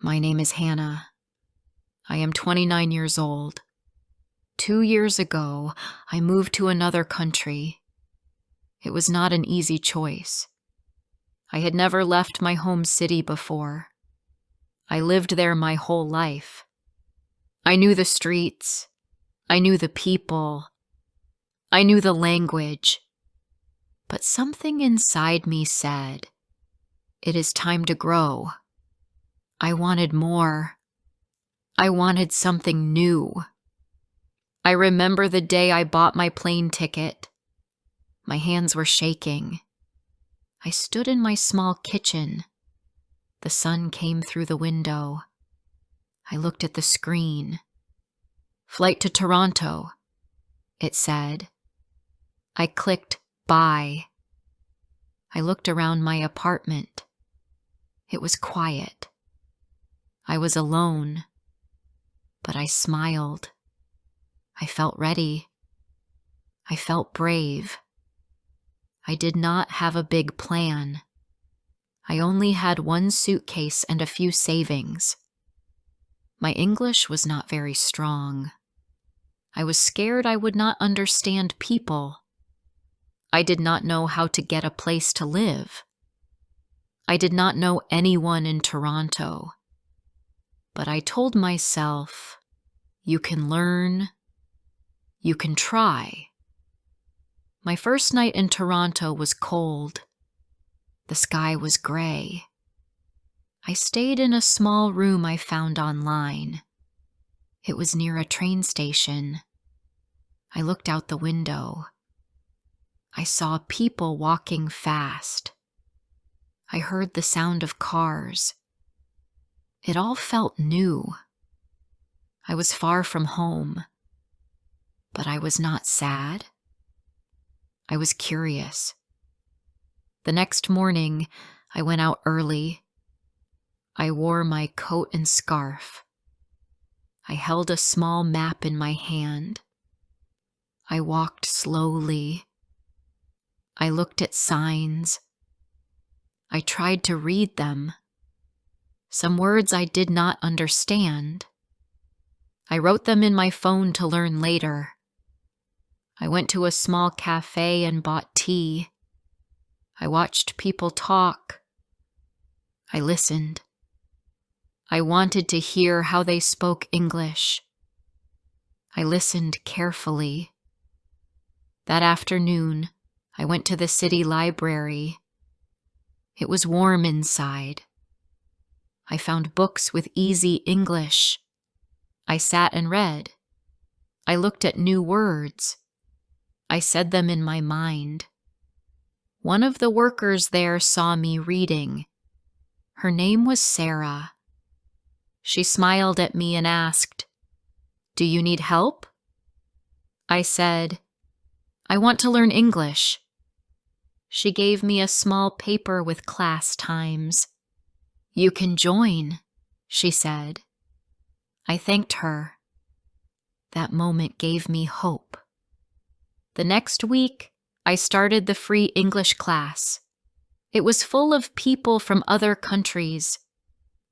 My name is Hannah. I am 29 years old. 2 years ago, I moved to another country. It was not an easy choice. I had never left my home city before. I lived there my whole life. I knew the streets. I knew the people. I knew the language. But something inside me said, "It is time to grow." I wanted more. I wanted something new. I remember the day I bought my plane ticket. My hands were shaking. I stood in my small kitchen. The sun came through the window. I looked at the screen. "Flight to Toronto," it said. I clicked buy. I looked around my apartment. It was quiet. I was alone, but I smiled. I felt ready. I felt brave. I did not have a big plan. I only had one suitcase and a few savings. My English was not very strong. I was scared I would not understand people. I did not know how to get a place to live. I did not know anyone in Toronto. But I told myself, you can learn, you can try. My first night in Toronto was cold. The sky was gray. I stayed in a small room I found online. It was near a train station. I looked out the window. I saw people walking fast. I heard the sound of cars. It all felt new. I was far from home, but I was not sad. I was curious. The next morning, I went out early. I wore my coat and scarf. I held a small map in my hand. I walked slowly. I looked at signs. I tried to read them. Some words I did not understand. I wrote them in my phone to learn later. I went to a small cafe and bought tea. I watched people talk. I listened. I wanted to hear how they spoke English. I listened carefully. That afternoon, I went to the city library. It was warm inside. I found books with easy English. I sat and read. I looked at new words. I said them in my mind. One of the workers there saw me reading. Her name was Sarah. She smiled at me and asked, "Do you need help?" I said, "I want to learn English." She gave me a small paper with class times. "You can join," she said. I thanked her. That moment gave me hope. The next week, I started the free English class. It was full of people from other countries.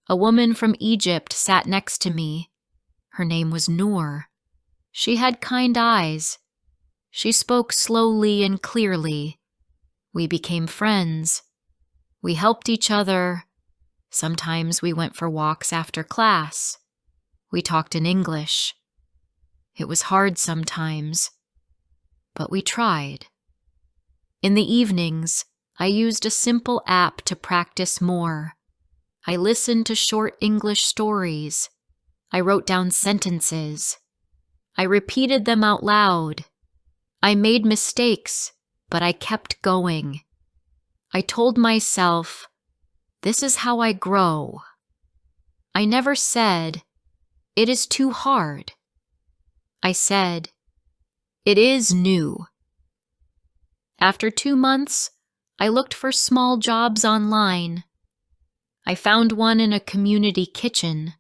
A woman from Egypt sat next to me. Her name was Noor. She had kind eyes. She spoke slowly and clearly. We became friends. We helped each other. Sometimes we went for walks after class. We talked in English. It was hard sometimes, but we tried. In the evenings, I used a simple app to practice more. I listened to short English stories. I wrote down sentences. I repeated them out loud. I made mistakes, but I kept going. I told myself, this is how I grow. I never said, it is too hard. I said, it is new. After 2 months, I looked for small jobs online. I found one in a community kitchen.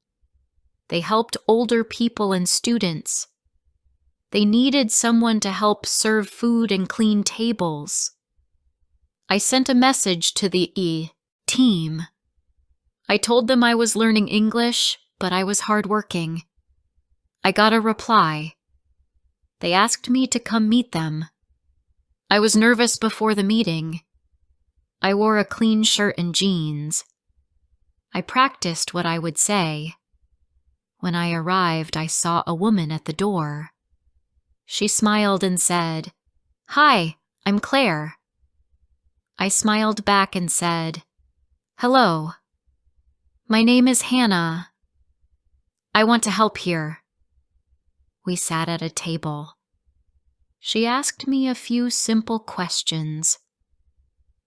They helped older people and students. They needed someone to help serve food and clean tables. I sent a message to the team. I told them I was learning English, but I was hardworking. I got a reply. They asked me to come meet them. I was nervous before the meeting. I wore a clean shirt and jeans. I practiced what I would say. When I arrived, I saw a woman at the door. She smiled and said, "Hi, I'm Claire." I smiled back and said, "Hello. My name is Hannah. I want to help here." We sat at a table. She asked me a few simple questions.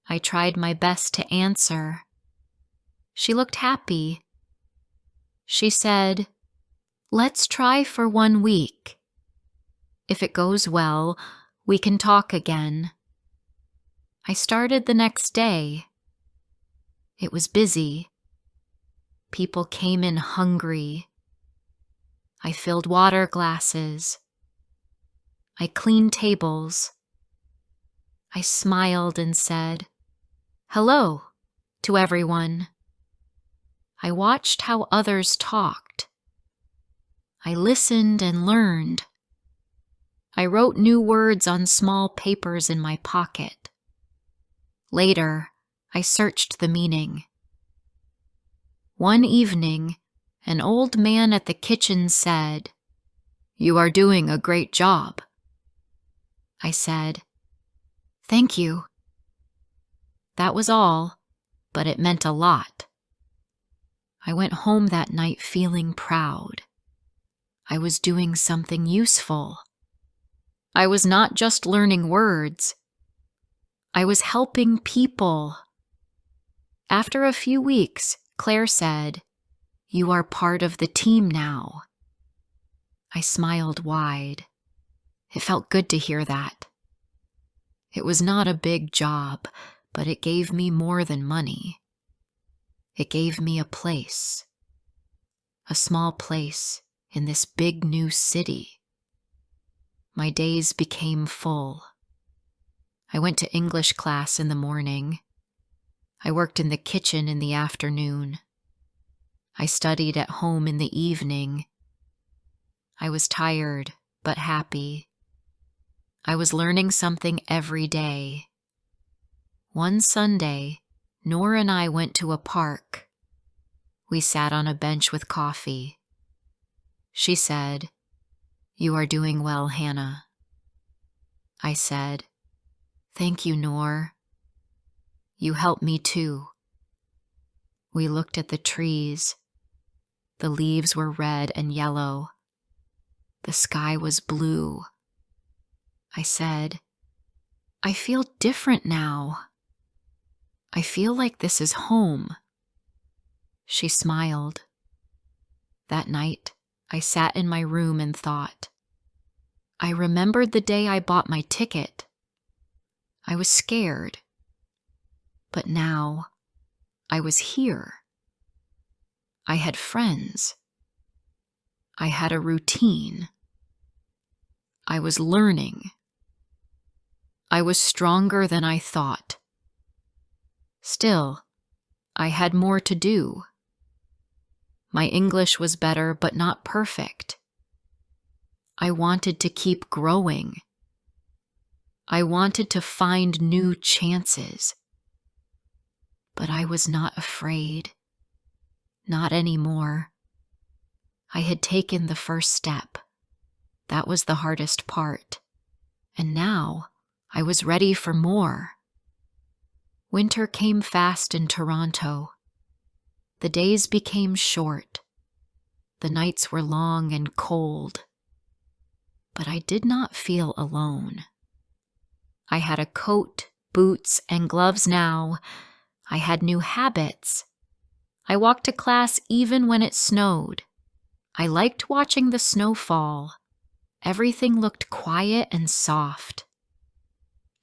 I tried my best to answer. She looked happy. She said, "Let's try for 1 week. If it goes well, we can talk again." I started the next day. It was busy. People came in hungry. I filled water glasses. I cleaned tables. I smiled and said, "Hello," to everyone. I watched how others talked. I listened and learned. I wrote new words on small papers in my pocket. Later, I searched the meaning. One evening, an old man at the kitchen said, "You are doing a great job." I said, "Thank you." That was all, but it meant a lot. I went home that night feeling proud. I was doing something useful. I was not just learning words. I was helping people. After a few weeks, Claire said, "You are part of the team now." I smiled wide. It felt good to hear that. It was not a big job, but it gave me more than money. It gave me a place. A small place in this big new city. My days became full. I went to English class in the morning. I worked in the kitchen in the afternoon. I studied at home in the evening. I was tired, but happy. I was learning something every day. One Sunday, Nora and I went to a park. We sat on a bench with coffee. She said, "You are doing well, Hannah." I said, "Thank you, Nor. You helped me too." We looked at the trees. The leaves were red and yellow. The sky was blue. I said, "I feel different now. I feel like this is home." She smiled. That night, I sat in my room and thought. I remembered the day I bought my ticket. I was scared. But now, I was here. I had friends. I had a routine. I was learning. I was stronger than I thought. Still, I had more to do. My English was better, but not perfect. I wanted to keep growing. I wanted to find new chances. But I was not afraid. Not anymore. I had taken the first step. That was the hardest part. And now, I was ready for more. Winter came fast in Toronto. The days became short. The nights were long and cold. But I did not feel alone. I had a coat, boots, and gloves now. I had new habits. I walked to class even when it snowed. I liked watching the snow fall. Everything looked quiet and soft.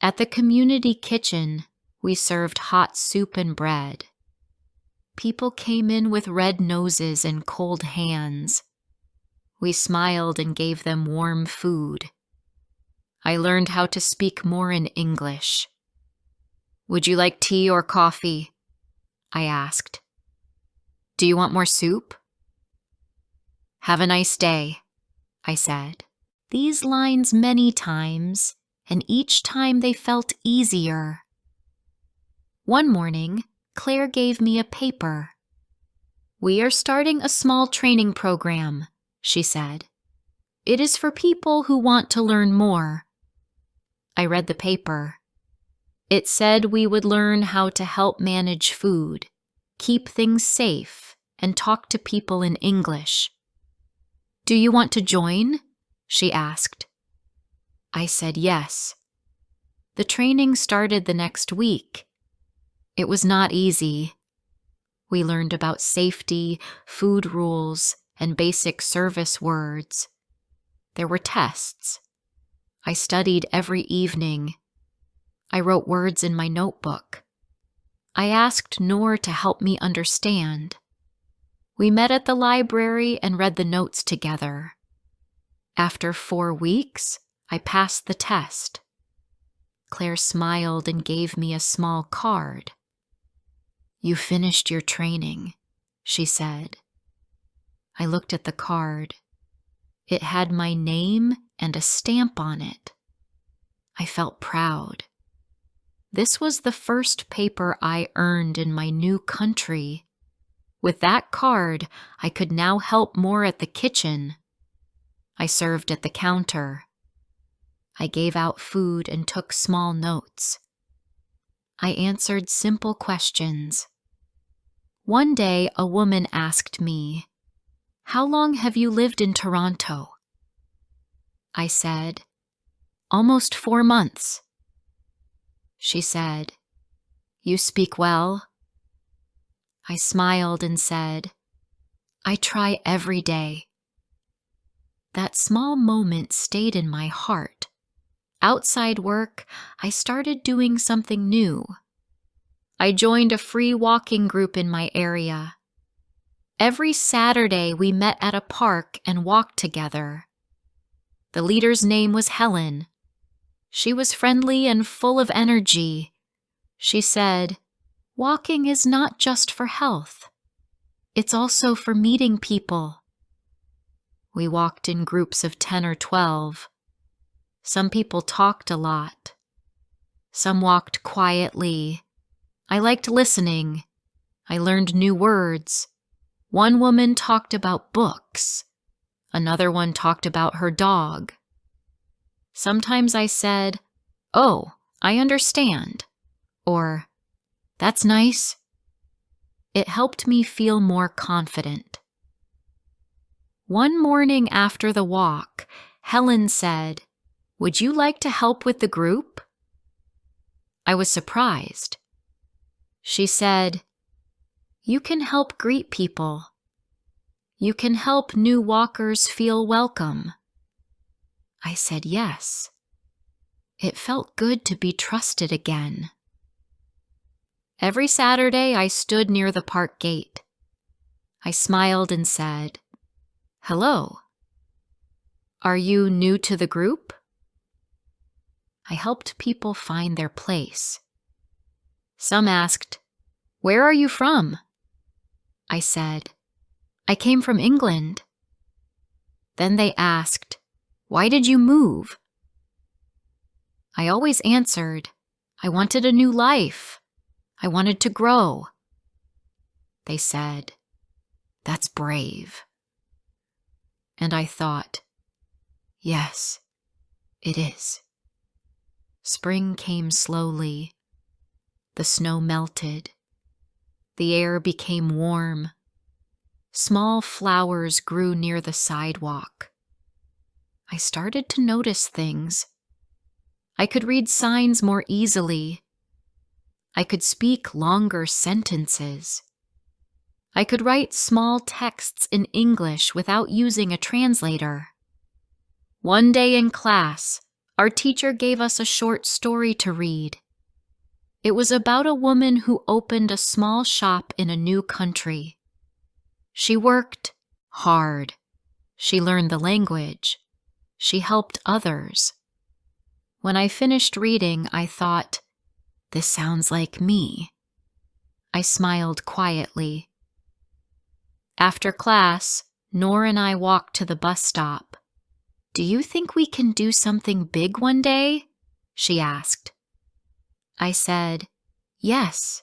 At the community kitchen, we served hot soup and bread. People came in with red noses and cold hands. We smiled and gave them warm food. I learned how to speak more in English. "Would you like tea or coffee?" I asked. Do you want more soup? Have a nice day, I said. These lines many times, and each time they felt easier. One morning, Claire gave me a paper. We are starting a small training program, she said. It is for people who want to learn more. I read the paper. It said we would learn how to help manage food, keep things safe, and talk to people in English. Do you want to join? She asked. I said yes. The training started the next week. It was not easy. We learned about safety, food rules, and basic service words. There were tests. I studied every evening. I wrote words in my notebook. I asked Noor to help me understand. We met at the library and read the notes together. After 4 weeks, I passed the test. Claire smiled and gave me a small card. You finished your training, she said. I looked at the card. It had my name and a stamp on it. I felt proud. This was the first paper I earned in my new country. With that card, I could now help more at the kitchen. I served at the counter. I gave out food and took small notes. I answered simple questions. One day, a woman asked me, "How long have you lived in Toronto?" I said, "Almost 4 months." She said, "You speak well?" I smiled and said, "I try every day." That small moment stayed in my heart. Outside work, I started doing something new. I joined a free walking group in my area. Every Saturday, we met at a park and walked together. The leader's name was Helen. She was friendly and full of energy. She said, "Walking is not just for health. It's also for meeting people." We walked in groups of 10 or 12. Some people talked a lot. Some walked quietly. I liked listening. I learned new words. One woman talked about books. Another one talked about her dog. Sometimes I said, "Oh, I understand," or "That's nice." It helped me feel more confident. One morning after the walk, Helen said, "Would you like to help with the group?" I was surprised. She said, "You can help greet people. You can help new walkers feel welcome." I said yes. It felt good to be trusted again. Every Saturday, I stood near the park gate. I smiled and said, "Hello. Are you new to the group?" I helped people find their place. Some asked, "Where are you from?" I said, "I came from England." Then they asked, "Why did you move?" I always answered, "I wanted a new life. I wanted to grow." They said, "That's brave." And I thought, yes, it is. Spring came slowly. The snow melted. The air became warm. Small flowers grew near the sidewalk. I started to notice things. I could read signs more easily. I could speak longer sentences. I could write small texts in English without using a translator. One day in class, our teacher gave us a short story to read. It was about a woman who opened a small shop in a new country. She worked hard. She learned the language. She helped others. When I finished reading, I thought, this sounds like me. I smiled quietly. After class, Nor and I walked to the bus stop. "Do you think we can do something big one day?" she asked. I said, "Yes.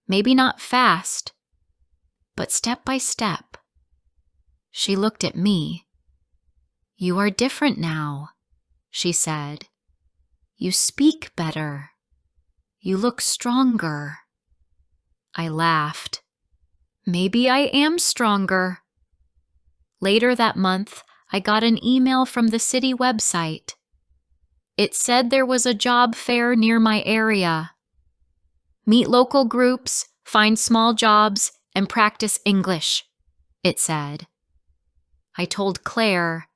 Maybe not fast, but step by step." She looked at me. "You are different now," she said. "You speak better. You look stronger." I laughed. Maybe I am stronger. Later that month, I got an email from the city website. It said there was a job fair near my area. "Meet local groups, find small jobs, and practice English," it said. I told Claire.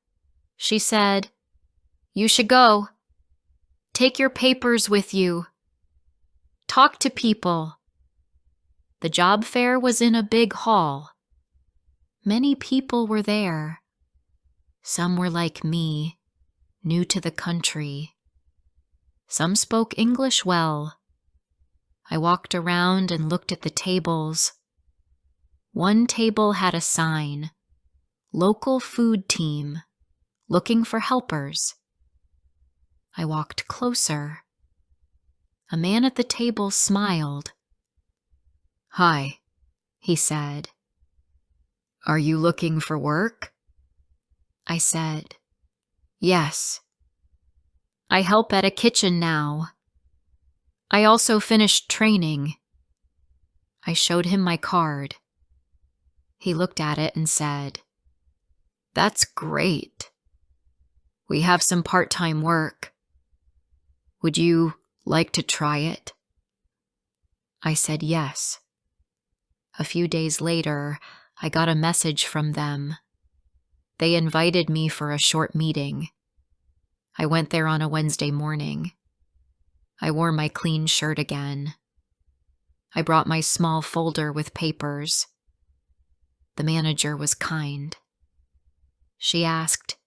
She said, "You should go. Take your papers with you. Talk to people." The job fair was in a big hall. Many people were there. Some were like me, new to the country. Some spoke English well. I walked around and looked at the tables. One table had a sign, "Local Food Team, looking for helpers." I walked closer. A man at the table smiled. "Hi," he said. "Are you looking for work?" I said, "Yes. I help at a kitchen now. I also finished training." I showed him my card. He looked at it and said, "That's great. We have some part-time work. Would you like to try it?" I said yes. A few days later, I got a message from them. They invited me for a short meeting. I went there on a Wednesday morning. I wore my clean shirt again. I brought my small folder with papers. The manager was kind. She asked,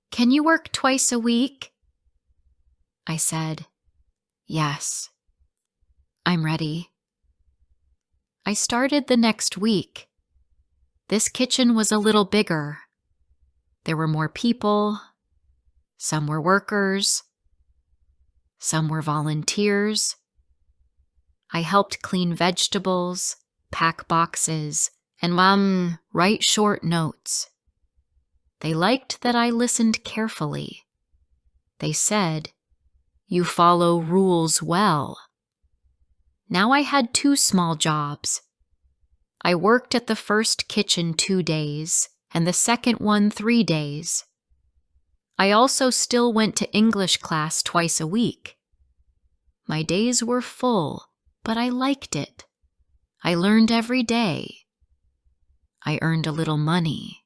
"Can you work twice a week?" I said, "Yes. I'm ready." I started the next week. This kitchen was a little bigger. There were more people. Some were workers. Some were volunteers. I helped clean vegetables, pack boxes, and write short notes. They liked that I listened carefully. They said, "You follow rules well." Now I had 2 small jobs. I worked at the first kitchen 2 days, and the second one 3 days. I also still went to English class twice a week. My days were full, but I liked it. I learned every day. I earned a little money.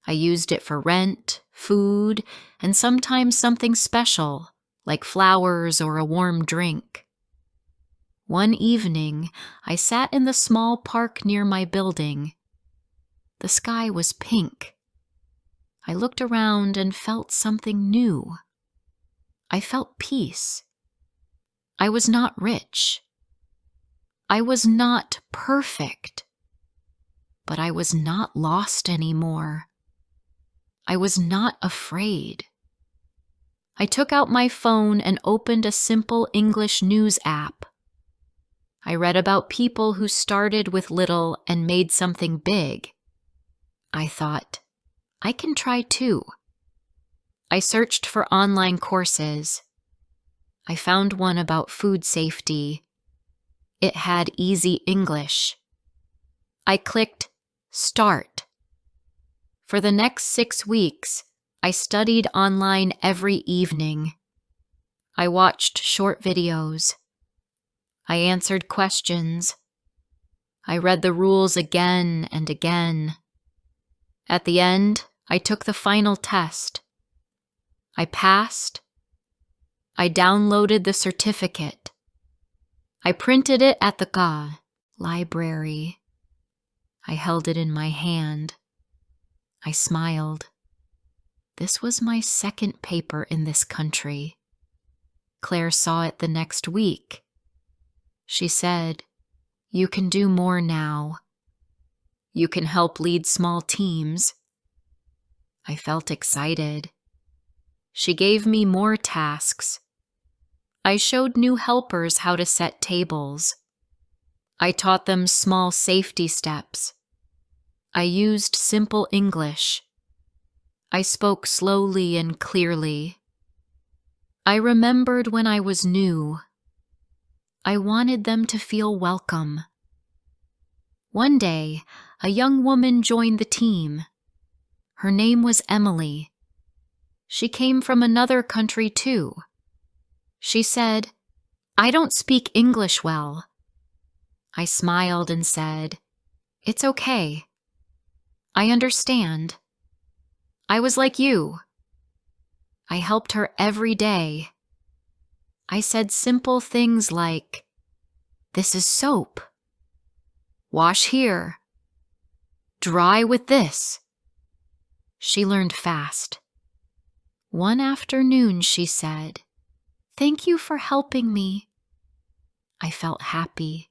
I used it for rent, food, and sometimes something special, like flowers or a warm drink. One evening, I sat in the small park near my building. The sky was pink. I looked around and felt something new. I felt peace. I was not rich. I was not perfect. But I was not lost anymore. I was not afraid. I took out my phone and opened a simple English news app. I read about people who started with little and made something big. I thought, I can try too. I searched for online courses. I found one about food safety. It had easy English. I clicked Start. For the next 6 weeks, I studied online every evening. I watched short videos. I answered questions. I read the rules again and again. At the end, I took the final test. I passed. I downloaded the certificate. I printed it at the library. I held it in my hand. I smiled. This was my second paper in this country. Claire saw it the next week. She said, "You can do more now." You can help lead small teams." I felt excited. She gave me more tasks. I showed new helpers how to set tables. I taught them small safety steps. I used simple English. I spoke slowly and clearly. I remembered when I was new. I wanted them to feel welcome. One day, a young woman joined the team. Her name was Emily. She came from another country too. She said, "I don't speak English well." I smiled and said, "It's okay. I understand. I was like you." I helped her every day. I said simple things like, "This is soap. Wash here. Dry with this." She learned fast. One afternoon she said, "Thank you for helping me." I felt happy.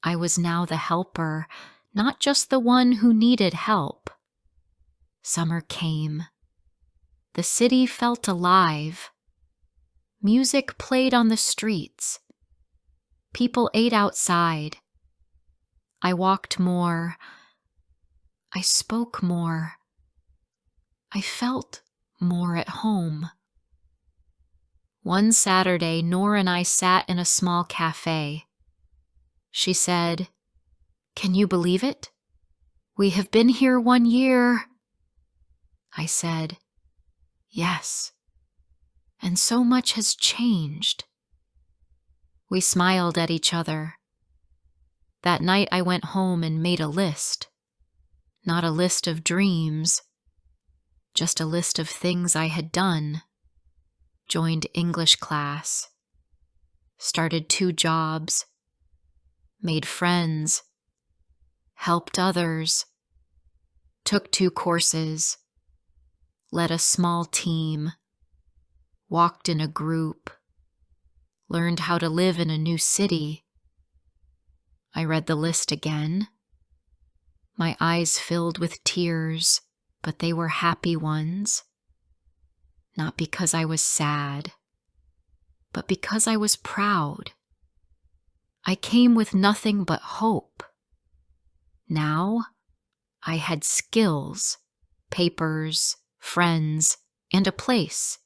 I was now the helper, not just the one who needed help. Summer came. The city felt alive. Music played on the streets. People ate outside. I walked more. I spoke more. I felt more at home. One Saturday, Nora and I sat in a small cafe. She said, "Can you believe it? We have been here 1 year." I said, "Yes. And so much has changed." We smiled at each other. That night I went home and made a list. Not a list of dreams, just a list of things I had done. Joined English class. Started 2 jobs. Made friends. Helped others. Took 2 courses. Led a small team. Walked in a group. Learned how to live in a new city. I read the list again. My eyes filled with tears, but they were happy ones. Not because I was sad, but because I was proud. I came with nothing but hope. Now, I had skills, papers, friends, and a place.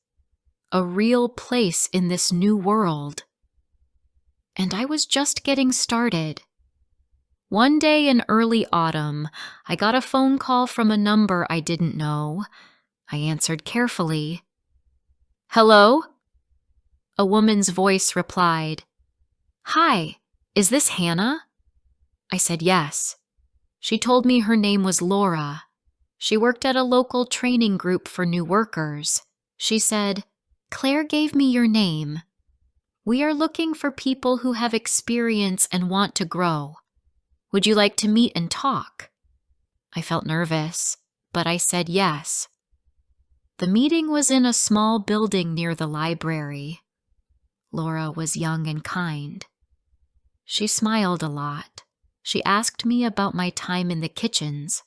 A real place in this new world. And I was just getting started. One day in early autumn, I got a phone call from a number I didn't know. I answered carefully. "Hello?" A woman's voice replied, "Hi, is this Hannah?" I said yes. She told me her name was Laura. She worked at a local training group for new workers. She said, "Claire gave me your name. We are looking for people who have experience and want to grow. Would you like to meet and talk?" I felt nervous, but I said yes. The meeting was in a small building near the library. Laura was young and kind. She smiled a lot. She asked me about my time in the kitchens.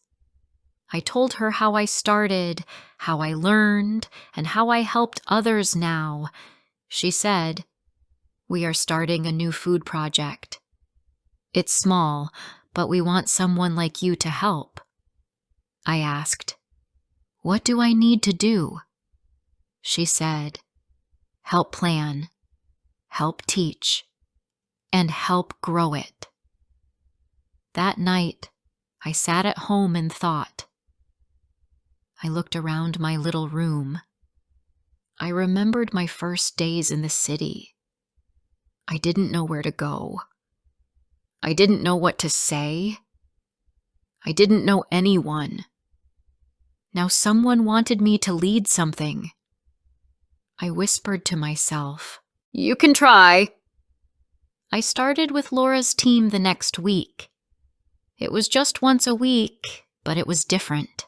I told her how I started, how I learned, and how I helped others now. She said, "We are starting a new food project. It's small, but we want someone like you to help." I asked, "What do I need to do?" She said, "Help plan, help teach, and help grow it." That night, I sat at home and thought. I looked around my little room. I remembered my first days in the city. I didn't know where to go. I didn't know what to say. I didn't know anyone. Now someone wanted me to lead something. I whispered to myself, "You can try." I started with Laura's team the next week. It was just once a week, but it was different.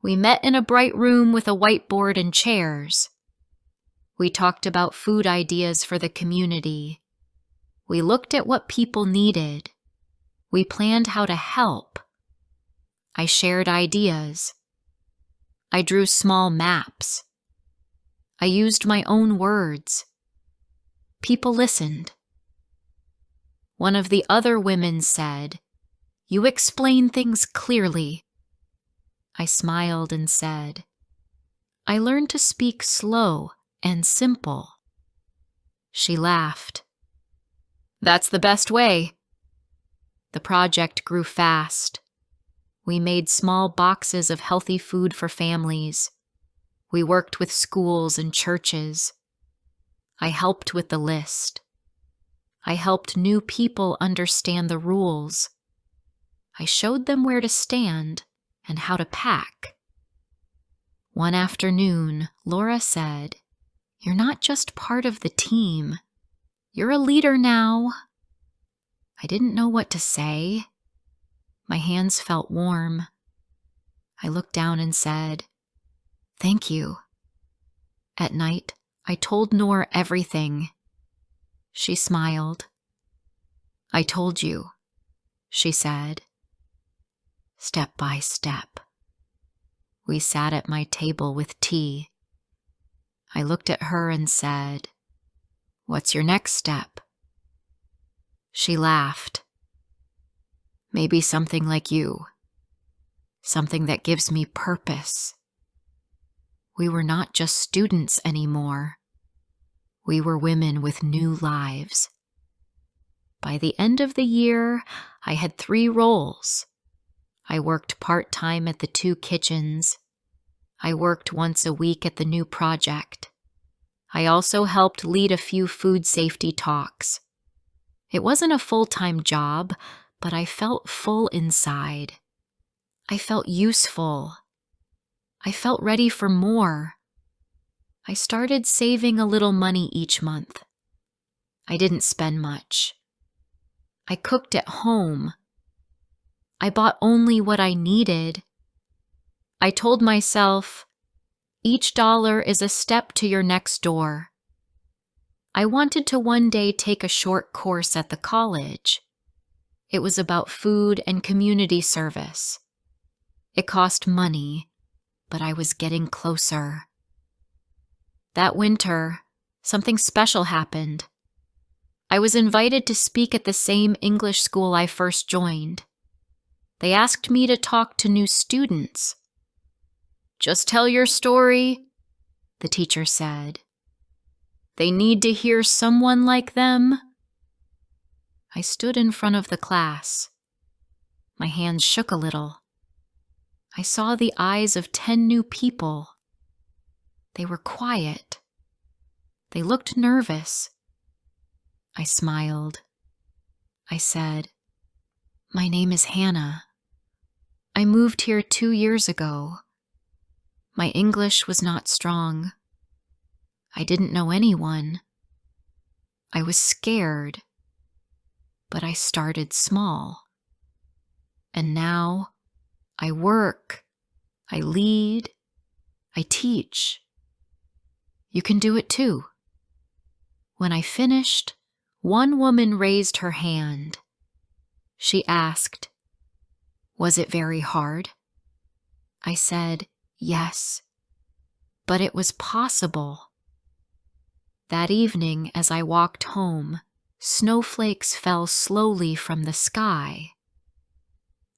We met in a bright room with a whiteboard and chairs. We talked about food ideas for the community. We looked at what people needed. We planned how to help, I shared ideas. I drew small maps. I used my own words. People listened. One of the other women said, "You explain things clearly." I smiled and said, "I learned to speak slow and simple." She laughed. "That's the best way." The project grew fast. We made small boxes of healthy food for families. We worked with schools and churches. I helped with the list. I helped new people understand the rules. I showed them where to stand and how to pack. One afternoon, Laura said, "You're not just part of the team. You're a leader now." I didn't know what to say. My hands felt warm. I looked down and said, "Thank you." At night, I told Noor everything. She smiled. "I told you," she said. Step by step. We sat at my table with tea. I looked at her and said, "What's your next step?" She laughed. "Maybe something like you. Something that gives me purpose." We were not just students anymore. We were women with new lives. By the end of the year, I had 3 roles. I worked part-time at the 2 kitchens. I worked once a week at the new project. I also helped lead a few food safety talks. It wasn't a full-time job, but I felt full inside. I felt useful. I felt ready for more. I started saving a little money each month. I didn't spend much. I cooked at home. I bought only what I needed. I told myself, each dollar is a step to your next door. I wanted to one day take a short course at the college. It was about food and community service. It cost money, but I was getting closer. That winter, something special happened. I was invited to speak at the same English school I first joined. They asked me to talk to new students. "Just tell your story," the teacher said. "They need to hear someone like them." I stood in front of the class. My hands shook a little. I saw the eyes of 10 new people. They were quiet. They looked nervous. I smiled. I said, "My name is Hannah. I moved here 2 years ago. My English was not strong. I didn't know anyone. I was scared. But I started small. And now I work, I lead, I teach. You can do it too." When I finished, one woman raised her hand. She asked, "Was it very hard?" I said, "Yes, but it was possible." That evening, as I walked home, snowflakes fell slowly from the sky.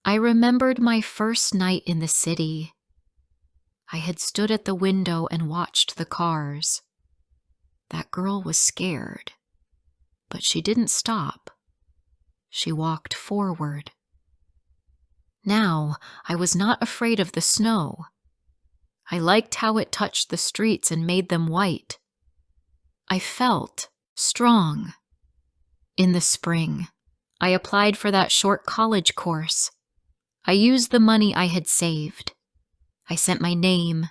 I remembered my first night in the city. I had stood at the window and watched the cars. That girl was scared, but she didn't stop. She walked forward. Now, I was not afraid of the snow. I liked how it touched the streets and made them white. I felt strong. In the spring, I applied for that short college course. I used the money I had saved. I sent my name,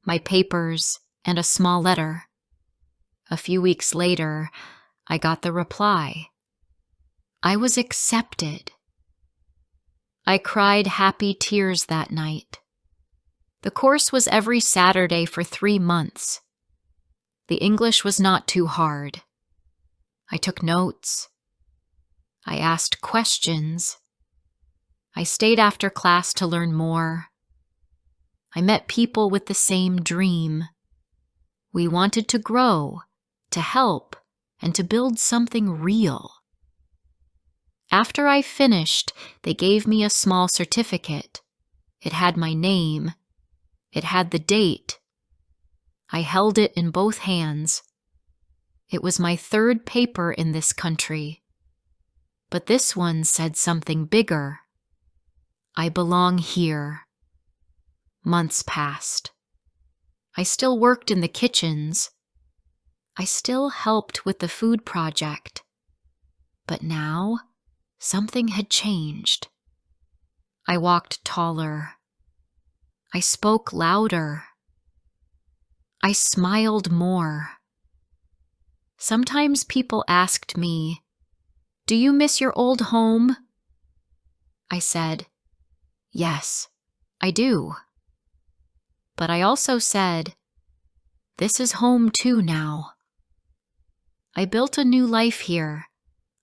my papers, and a small letter. A few weeks later, I got the reply. I was accepted. I cried happy tears that night. The course was every Saturday for 3 months. The English was not too hard. I took notes. I asked questions. I stayed after class to learn more. I met people with the same dream. We wanted to grow, to help, and to build something real. After I finished, they gave me a small certificate. It had my name. It had the date. I held it in both hands. It was my third paper in this country. But this one said something bigger. I belong here. Months passed. I still worked in the kitchens. I still helped with the food project. But now, something had changed. I walked taller. I spoke louder. I smiled more. Sometimes people asked me, "Do you miss your old home?" I said, "Yes, I do." But I also said, "This is home too now." I built a new life here,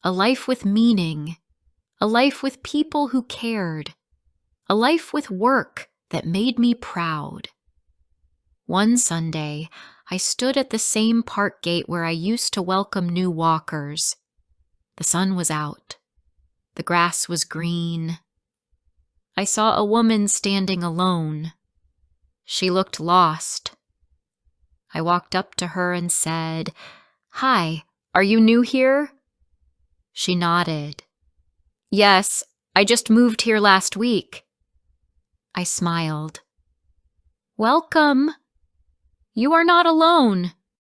a life with meaning, a life with people who cared, a life with work that made me proud. One Sunday, I stood at the same park gate where I used to welcome new walkers. The sun was out. The grass was green. I saw a woman standing alone. She looked lost. I walked up to her and said, "Hi, are you new here?" She nodded. "Yes, I just moved here last week." I smiled. "Welcome. You are not alone.